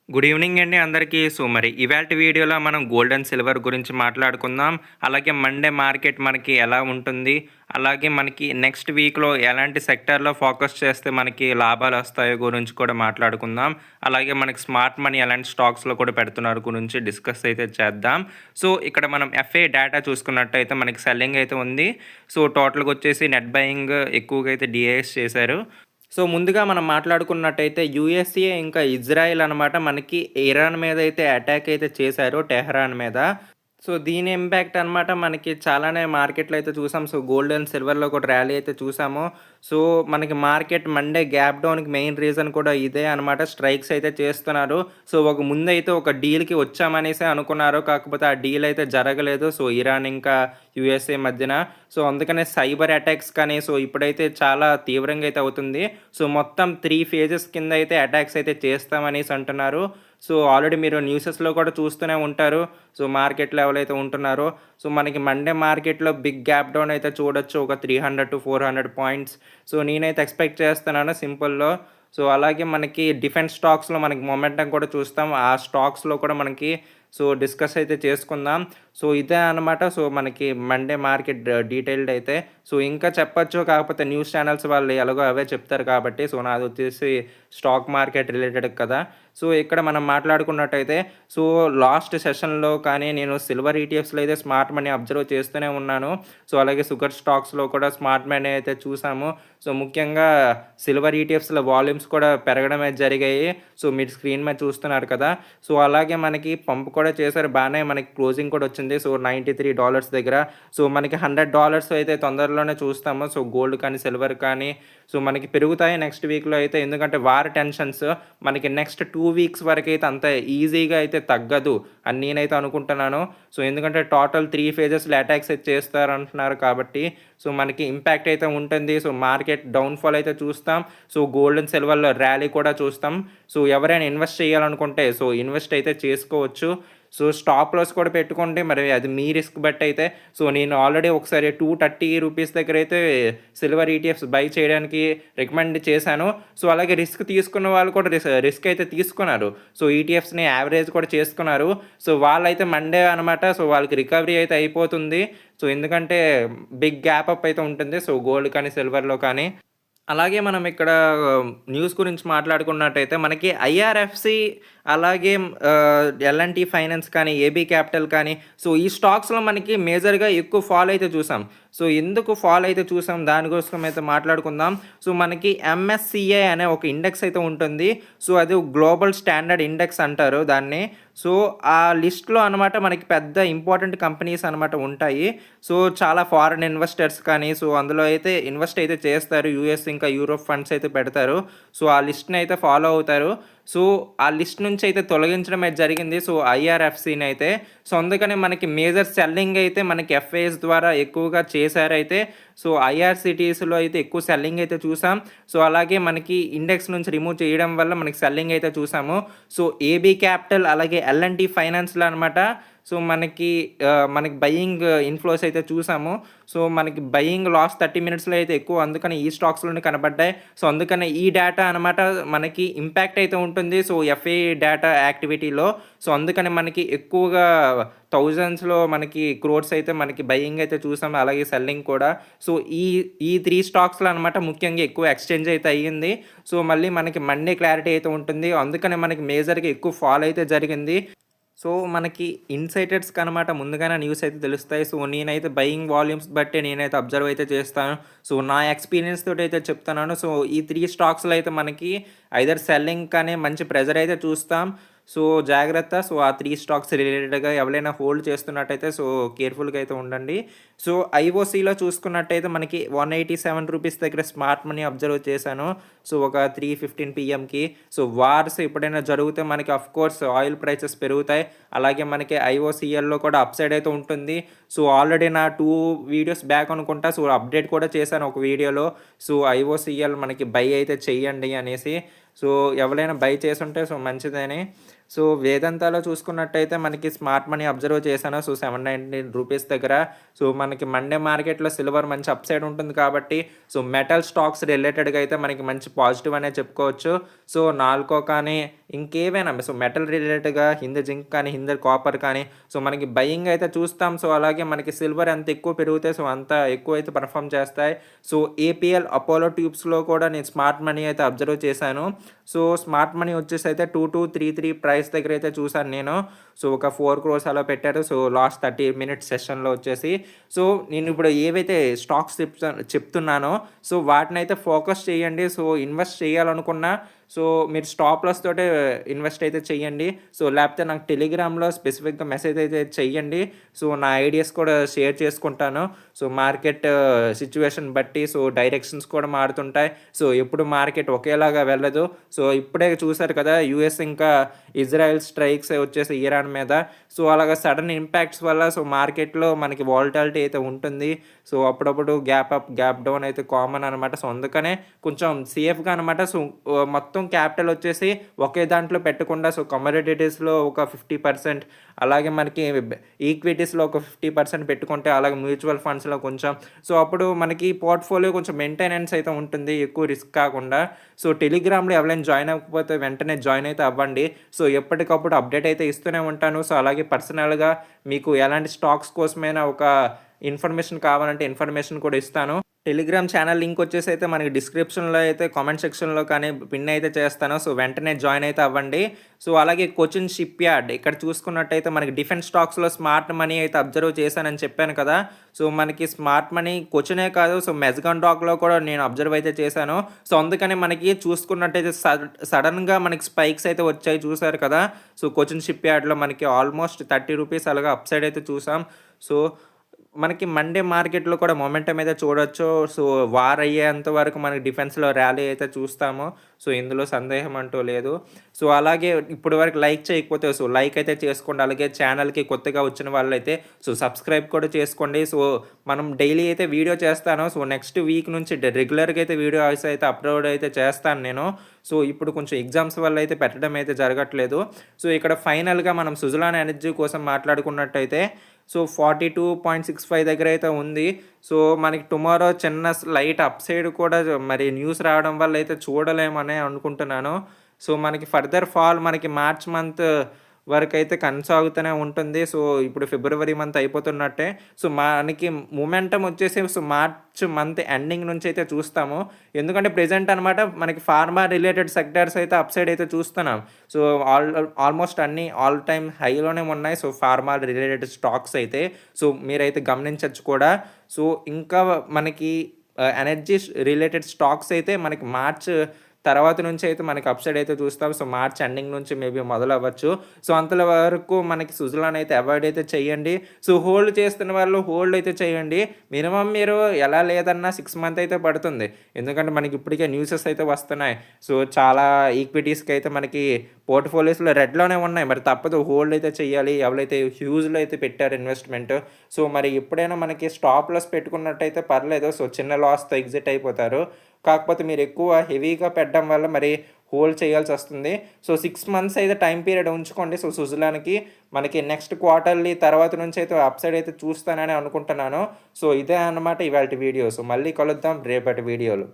Good evening అండి అందరికీ. So మరి ఇవాల్టి వీడియోలో మనం గోల్డ్ అండ్ సిల్వర్ గురించి మాట్లాడుకుందాం. అలాగే మండే మార్కెట్ మనకి ఎలా ఉంటుంది, అలాగే మనకి నెక్స్ట్ వీక్లో ఎలాంటి సెక్టార్లో ఫోకస్ చేస్తే మనకి లాభాలు వస్తాయో గురించి కూడా మాట్లాడుకుందాం. అలాగే మనకి స్మార్ట్ మనీ ఎలాంటి స్టాక్స్లో కూడా పెడుతున్నారు గురించి డిస్కస్ అయితే చేద్దాం. సో ఇక్కడ మనం ఎఫ్ఏ డేటా చూసుకున్నట్టయితే మనకి సెల్లింగ్ అయితే ఉంది. సో టోటల్గా వచ్చేసి నెట్ బయింగ్ ఎక్కువగా అయితే డిఐఎస్ చేశారు. సో ముందుగా మనం మాట్లాడుకున్నట్టయితే యూఎస్ఏ ఇంకా ఇజ్రాయెల్ అనమాట మనకి ఇరాన్ మీద అయితే అటాక్ అయితే చేశారు, టెహ్రాన్ మీద. సో దీని ఇంపాక్ట్ అనమాట మనకి చాలానే మార్కెట్లో అయితే చూసాం. సో గోల్డ్ అండ్ సిల్వర్లో కూడా ర్యాలీ అయితే చూసాము. సో మనకి మార్కెట్ మండే గ్యాప్ డౌన్కి మెయిన్ రీజన్ కూడా ఇదే అనమాట. స్ట్రైక్స్ అయితే చేస్తున్నారు. సో ముందైతే ఒక డీల్కి వచ్చామనేసి అనుకున్నారు, కాకపోతే ఆ డీల్ అయితే జరగలేదు. సో ఇరాన్ ఇంకా యూఎస్ఏ మధ్యన. సో అందుకనే సైబర్ అటాక్స్ కానీ సో ఇప్పుడైతే చాలా తీవ్రంగా అయితే అవుతుంది. సో మొత్తం 3 ఫేజెస్ కింద అయితే అటాక్స్ అయితే చేస్తామనేసి అంటున్నారు. సో ఆల్రెడీ మీరు న్యూసెస్లో కూడా చూస్తూనే ఉంటారు. సో మార్కెట్లో ఎవరైతే ఉంటున్నారో సో మనకి మండే మార్కెట్లో బిగ్ గ్యాప్ డౌన్ అయితే చూడొచ్చు, ఒక 300 to 400 పాయింట్స్. సో నేనైతే ఎక్స్పెక్ట్ చేస్తున్నాను సింపుల్లో. సో అలాగే మనకి డిఫెన్స్ స్టాక్స్లో మనకి మొమెంటం కూడా చూస్తాం. ఆ స్టాక్స్లో కూడా మనకి సో డిస్కస్ అయితే చేసుకుందాం. సో ఇదే అనమాట. సో మనకి మండే మార్కెట్ డీటెయిల్డ్ అయితే సో ఇంకా చెప్పొచ్చు, కాకపోతే న్యూస్ ఛానల్స్ వాళ్ళు ఎలాగో అవే చెప్తారు కాబట్టి. సో నాది వచ్చేసి స్టాక్ మార్కెట్ రిలేటెడ్ కదా. సో ఇక్కడ మనం మాట్లాడుకున్నట్టయితే సో లాస్ట్ సెషన్లో కానీ నేను సిల్వర్ ఈటీఎఫ్స్లో అయితే స్మార్ట్ మనీ అబ్జర్వ్ చేస్తూనే ఉన్నాను. సో అలాగే షుగర్ స్టాక్స్లో కూడా స్మార్ట్ మనీ అయితే చూసాము. సో ముఖ్యంగా సిల్వర్ ఈటీఎఫ్స్లో వాల్యూమ్స్ కూడా పెరగడమే జరిగాయి. సో మీరు స్క్రీన్ మీద చూస్తున్నారు కదా. సో అలాగే మనకి పంప్ కూడా చేశారు బాగానే, మనకి క్లోజింగ్ కూడా వచ్చింది. సో $93 దగ్గర. సో మనకి $100 అయితే తొందరలోనే చూస్తాము. సో గోల్డ్ కానీ సిల్వర్ కానీ సో మనకి పెరుగుతాయి నెక్స్ట్ వీక్లో అయితే. ఎందుకంటే వార్ టెన్షన్స్ మనకి నెక్స్ట్ 2 వీక్స్ వరకు అయితే అంత ఈజీగా అయితే తగ్గదు అని నేనైతే అనుకుంటున్నాను. సో ఎందుకంటే టోటల్ 3 ఫేజెస్లో అటాక్స్ అయితే చేస్తారంటున్నారు కాబట్టి సో మనకి ఇంపాక్ట్ అయితే ఉంటుంది. సో మార్కెట్ డౌన్ఫాల్ అయితే చూస్తాం. సో గోల్డ్ అండ్ సిల్వర్లో ర్యాలీ కూడా చూస్తాం. సో ఎవరైనా ఇన్వెస్ట్ చేయాలనుకుంటే సో ఇన్వెస్ట్ అయితే చేసుకోవచ్చు. సో స్టాప్ లాస్ కూడా పెట్టుకుంటే మరి అది మీ రిస్క్ బట్టి అయితే. సో నేను ఆల్రెడీ ఒకసారి $230 దగ్గర అయితే సిల్వర్ ఈటీఎఫ్స్ బై చేయడానికి రికమెండ్ చేశాను. సో అలాగే రిస్క్ తీసుకున్న వాళ్ళు కూడా రిస్క్ అయితే తీసుకున్నారు. సో ఈటీఎఫ్స్ని యావరేజ్ కూడా చేసుకున్నారు. సో వాళ్ళైతే మండే అనమాట. సో వాళ్ళకి రికవరీ అయితే అయిపోతుంది. సో ఎందుకంటే బిగ్ గ్యాప్ అప్ అయితే ఉంటుంది. సో గోల్డ్ కానీ సిల్వర్లో కానీ. అలాగే మనం ఇక్కడ న్యూస్ గురించి మాట్లాడుకున్నట్టయితే మనకి ఐఆర్ఎఫ్సి అలాగే ఎల్ఎన్టీ ఫైనాన్స్ కానీ ఏబీ క్యాపిటల్ కానీ సో ఈ స్టాక్స్లో మనకి మేజర్గా ఎక్కువ ఫాల్ అయితే చూసాం. సో ఎందుకు ఫాల్ అయితే చూసాం దానికోసం అయితే మాట్లాడుకుందాం. సో మనకి ఎంఎస్సిఐ అనే ఒక ఇండెక్స్ అయితే ఉంటుంది. సో అది గ్లోబల్ స్టాండర్డ్ ఇండెక్స్ అంటారు దాన్ని. సో ఆ లిస్ట్లో అనమాట మనకి పెద్ద ఇంపార్టెంట్ కంపెనీస్ అనమాట ఉంటాయి. సో చాలా ఫారిన్ ఇన్వెస్టర్స్ కానీ సో అందులో అయితే ఇన్వెస్ట్ అయితే చేస్తారు. యూఎస్ ఇంకా యూరోప్ ఫండ్స్ అయితే పెడతారు. సో ఆ లిస్ట్ని అయితే ఫాలో అవుతారు. సో ఆ లిస్ట్ నుంచి అయితే తొలగించడం అయితే జరిగింది. సో ఐఆర్ఎఫ్సిని అయితే. సో అందుకని మనకి మేజర్ సెల్లింగ్ అయితే మనకి ఎఫ్ఐఎస్ ద్వారా ఎక్కువగా చేశారైతే. సో ఐఆర్సిటీస్లో అయితే ఎక్కువ సెల్లింగ్ అయితే చూసాం. సో అలాగే మనకి ఇండెక్స్ నుంచి రిమూవ్ చేయడం వల్ల మనకి సెల్లింగ్ అయితే చూసాము. సో ఏబీ క్యాపిటల్ అలాగే ఎల్ఎన్టీ ఫైనాన్స్లో అనమాట. సో మనకి బయింగ్ ఇన్ఫ్లోస్ అయితే చూసాము. సో మనకి బయింగ్ లాస్ట్ 30 మినిట్స్లో అయితే ఎక్కువ, అందుకని ఈ స్టాక్స్లోనే కనబడ్డాయి. సో అందుకని ఈ డేటా అనమాట మనకి ఇంపాక్ట్ అయితే ఉంటుంది. సో ఎఫ్ఏ డేటా యాక్టివిటీలో. సో అందుకని మనకి ఎక్కువగా థౌజండ్స్లో మనకి క్రోర్స్ అయితే మనకి బయింగ్ అయితే చూసాం, అలాగే సెల్లింగ్ కూడా. సో ఈ 3 స్టాక్స్లో అనమాట ముఖ్యంగా ఎక్కువ ఎక్స్చేంజ్ అయితే అయ్యింది. సో మళ్ళీ మనకి మండే క్లారిటీ అయితే ఉంటుంది. అందుకని మనకి మేజర్గా ఎక్కువ ఫాల్ అయితే జరిగింది. సో మనకి ఇన్సైటర్స్కి అనమాట ముందుగానే న్యూస్ అయితే తెలుస్తాయి. సో నేనైతే బయింగ్ వాల్యూమ్స్ బట్టి నేనైతే అబ్జర్వ్ అయితే చేస్తాను. సో నా ఎక్స్పీరియన్స్ తోటి అయితే చెప్తున్నాను. సో ఈ 3 స్టాక్స్లో అయితే మనకి ఐదర్ సెల్లింగ్ కానీ మంచి ప్రెజర్ అయితే చూస్తాం. సో జాగ్రత్త. సో ఆ 3 స్టాక్స్ రిలేటెడ్గా ఎవరైనా హోల్డ్ చేస్తున్నట్టయితే సో కేర్ఫుల్గా అయితే ఉండండి. సో ఐఓసీలో చూసుకున్నట్టయితే మనకి $187 దగ్గర స్మార్ట్ మనీ అబ్జర్వ్ చేశాను. సో ఒక 3:15 PMకి. సో వార్స్ ఎప్పుడైనా జరిగితే మనకి అఫ్కోర్స్ ఆయిల్ ప్రైసెస్ పెరుగుతాయి. అలాగే మనకి ఐఓసీఎల్లో కూడా అప్సైడ్ అయితే ఉంటుంది. సో ఆల్రెడీ నా 2 వీడియోస్ బ్యాక్ అనుకుంటా సో అప్డేట్ కూడా చేశాను ఒక వీడియోలో. సో ఐఓసీఎల్ మనకి బై అయితే చెయ్యండి అనేసి. సో ఎవరైనా బై చేసుంటే సో మంచిదని. సో వేదాంతాలో చూసుకున్నట్టయితే మనకి స్మార్ట్ మనీ అబ్జర్వ్ చేశాను. సో 719 రూపీస్ దగ్గర. సో మనకి మండే మార్కెట్‌లో సిల్వర్ మంచి అప్‌సైడ్ ఉంటుంది కాబట్టి సో మెటల్ స్టాక్స్ రిలేటెడ్‌గా అయితే మనకి మంచి పాజిటివ్ అనే చెప్పుకోవచ్చు. సో నాల్కో కానీ ఇంకేవైనా సో మెటల్ రిలేటెడ్‌గా హింద్ జింక్ కానీ, హింద్ కాపర్ కానీ సో మనకి బయింగ్ అయితే చూస్తాం. సో అలాగే మనకి సిల్వర్ ఎంత ఎక్కువ పెరిగితే సో అంత ఎక్కువైతే పెర్ఫార్మ్ చేస్తాయి. సో ఏపీఎల్, అపోలో ట్యూబ్స్‌లో కూడా నేను స్మార్ట్ మనీ అయితే అబ్జర్వ్ చేశాను. సో స్మార్ట్ మనీ వచ్చేసి అయితే 2233 ప్రైస్ దగ్గర అయితే చూసాను నేను. సో ఒక 4 క్రోర్స్ అలా పెట్టారు. సో లాస్ట్ 30 మినిట్స్ సెషన్‌లో వచ్చేసి. సో నేను ఇప్పుడు ఏవైతే స్టాక్స్ చెప్తున్నానో సో వాటినైతే ఫోకస్ చేయండి. సో ఇన్వెస్ట్ చేయాలనుకున్నా సో మీరు స్టాప్ లాస్ తోటే ఇన్వెస్ట్ అయితే చేయండి. సో లేకపోతే నాకు టెలిగ్రామ్‌లో స్పెసిఫిక్‌గా మెసేజ్ అయితే చెయ్యండి. సో నా ఐడియాస్ కూడా షేర్ చేసుకుంటాను. సో మార్కెట్ సిట్యుయేషన్ బట్టి సో డైరెక్షన్స్ కూడా మారుతుంటాయి. సో ఎప్పుడు మార్కెట్ ఒకేలాగా వెళ్ళదు. సో ఇప్పుడే చూసారు కదా! యూఎస్ ఇంకా ఇజ్రాయెల్ స్ట్రైక్స్ వచ్చేసి ఇరాన్ మీద. సో అలాగా సడన్ ఇంపాక్ట్స్ వల్ల సో మార్కెట్‌లో మనకి వాలటాలిటీ అయితే ఉంటుంది. సో అప్పుడప్పుడు గ్యాప్ అప్, గ్యాప్ డౌన్ అయితే కామన్ అనమాట. సో అందుకనే కొంచెం సేఫ్‌గా అనమాట. సో మొత్తం క్యాపిటల్ వచ్చేసి ఒకే దాంట్లో పెట్టకుండా సో కమోడిటీస్‌లో ఒక 50% అలాగే మనకి ఈక్విటీస్‌లో ఒక 50% పెట్టుకుంటే అలాగే మ్యూచువల్ ఫండ్స్‌లో కొంచెం. సో అప్పుడు మనకి పోర్ట్‌ఫోలియో కొంచెం మెయింటెనెన్స్ అయితే ఉంటుంది. ఎక్కువ రిస్క్ కాకుండా. సో టెలిగ్రామ్‌లో ఎవరైనా జాయిన్ అవ్వకపోతే వెంటనే జాయిన్ అయితే అవ్వండి. సో ఎప్పటికప్పుడు అప్డేట్ అయితే ఇస్తూనే ఉంటాను. సో అలాగే పర్సనల్‌గా మీకు ఎలాంటి స్టాక్స్ కోసమైనా ఒక ఇన్ఫర్మేషన్ కావాలంటే ఇన్ఫర్మేషన్ కూడా ఇస్తాను. టెలిగ్రామ్ ఛానల్ లింక్ వచ్చేసి అయితే మనకి డిస్క్రిప్షన్‌లో అయితే కామెంట్ సెక్షన్‌లో కానీ పిన్ అయితే చేస్తాను. సో వెంటనే జాయిన్ అయితే అవ్వండి. సో అలాగే కొచ్చిన్ షిప్ యార్డ్ ఇక్కడ చూసుకున్నట్టయితే మనకి డిఫెన్స్ స్టాక్స్‌లో స్మార్ట్ మనీ అయితే అబ్జర్వ్ చేశానని చెప్పాను కదా! సో మనకి స్మార్ట్ మనీ కొచ్చినే కాదు సో మెజగాన్ డాక్‌లో కూడా నేను అబ్జర్వ్ అయితే చేశాను. సో అందుకని మనకి చూసుకున్నట్టయితే సడెన్‌గా మనకి స్పైక్స్ అయితే వచ్చాయి చూసారు కదా! సో కొచ్చిన్ షిప్ యార్డ్‌లో మనకి ఆల్మోస్ట్ 30 రూపీస్ అలాగా అప్‌సైడ్ అయితే చూసాం. సో మనకి మండే మార్కెట్‌లో కూడా మొమెంటమ్ అయితే చూడొచ్చు. సో వార్ అయ్యేంత వరకు మనకి డిఫెన్స్‌లో ర్యాలీ అయితే చూస్తాము. సో ఇందులో సందేహం అంటూ లేదు. సో అలాగే ఇప్పటి వరకు లైక్ చేయకపోతే సో లైక్ అయితే చేసుకోండి. అలాగే ఛానల్‌కి కొత్తగా వచ్చిన వాళ్ళైతే సో సబ్స్క్రైబ్ కూడా చేసుకోండి. సో మనం డైలీ అయితే వీడియో చేస్తాను. సో నెక్స్ట్ వీక్ నుంచి రెగ్యులర్‌గా అయితే వీడియోస్ అయితే అప్‌లోడ్ అయితే చేస్తాను నేను. సో ఇప్పుడు కొంచెం ఎగ్జామ్స్ వల్ల అయితే పెట్టడం అయితే జరగట్లేదు. సో ఇక్కడ ఫైనల్‌గా మనం సుజలాన్ ఎనర్జీ కోసం మాట్లాడుకున్నట్టయితే సో 42.65 దగ్గర అయితే ఉంది. సో మనకి టుమారో చిన్న స్లైట్ అప్‌సైడ్ కూడా మరి న్యూస్ రావడం వల్ల అయితే చూడలేమనే అనుకుంటున్నాను. సో మనకి ఫర్దర్ ఫాల్ మనకి మార్చ్ మంత్ వరకైతే కొనసాగుతూనే ఉంటుంది. సో ఇప్పుడు ఫిబ్రవరి మంత్ అయిపోతున్నట్టే. సో మనకి మొమెంటమ్ వచ్చేసి సో మార్చ్ మంత్ ఎండింగ్ నుంచి అయితే చూస్తాము. ఎందుకంటే ప్రెజెంట్ అనమాట మనకి ఫార్మా రిలేటెడ్ సెక్టార్స్ అయితే అప్‌సైడ్ అయితే చూస్తున్నాం. సో ఆల్మోస్ట్ అన్నీ ఆల్ టైమ్ హైలోనే ఉన్నాయి. సో ఫార్మా రిలేటెడ్ స్టాక్స్ అయితే. సో మీరైతే గమనించొచ్చు కూడా. సో ఇంకా మనకి ఎనర్జీ రిలేటెడ్ స్టాక్స్ అయితే మనకి మార్చ్ తర్వాత నుంచి అయితే మనకి అప్‌సైడ్ అయితే చూస్తాం. సో మార్చ్ ఎండింగ్ నుంచి మేబీ మొదలవ్వచ్చు. సో అంతల వరకు మనకి సుజలాన్ అయితే అవాయిడ్ అయితే చేయండి. సో హోల్డ్ చేస్తున్న వాళ్ళు హోల్డ్ అయితే చేయండి. మినిమమ్ మీరు ఎలా లేదన్నా 6 మంత్ అయితే పడుతుంది. ఎందుకంటే మనకి ఇప్పటికే న్యూసెస్ అయితే వస్తున్నాయి. సో చాలా ఈక్విటీస్‌కి అయితే మనకి పోర్ట్‌ఫోలియోస్‌లో రెడ్‌లోనే ఉన్నాయి. మరి తప్పదు హోల్డ్ అయితే చేయాలి. ఎవరైతే హ్యూజ్‌లో అయితే పెట్టారు ఇన్వెస్ట్‌మెంట్. సో మరి ఎప్పుడైనా మనకి స్టాప్ లాస్ పెట్టుకున్నట్టయితే పర్లేదు. సో చిన్న లాస్‌తో ఎగ్జిట్ అయిపోతారు. కాకపోతే మీరు ఎక్కువ హెవీగా పెట్టడం వల్ల మరి హోల్డ్ చేయాల్సొస్తుంది. సో 6 మంత్స్ అయితే టైం పీరియడ్ ఉంచుకోండి. సో సుజలాన్‌కి మనకి నెక్స్ట్ క్వార్టర్లీ తర్వాత నుంచి అయితే అప్‌సైడ్ అయితే చూస్తానని అనుకుంటున్నాను. సో ఇదే అన్నమాట ఇవాల్టి వీడియో. సో మళ్ళీ కలుద్దాం రేపటి వీడియోలో.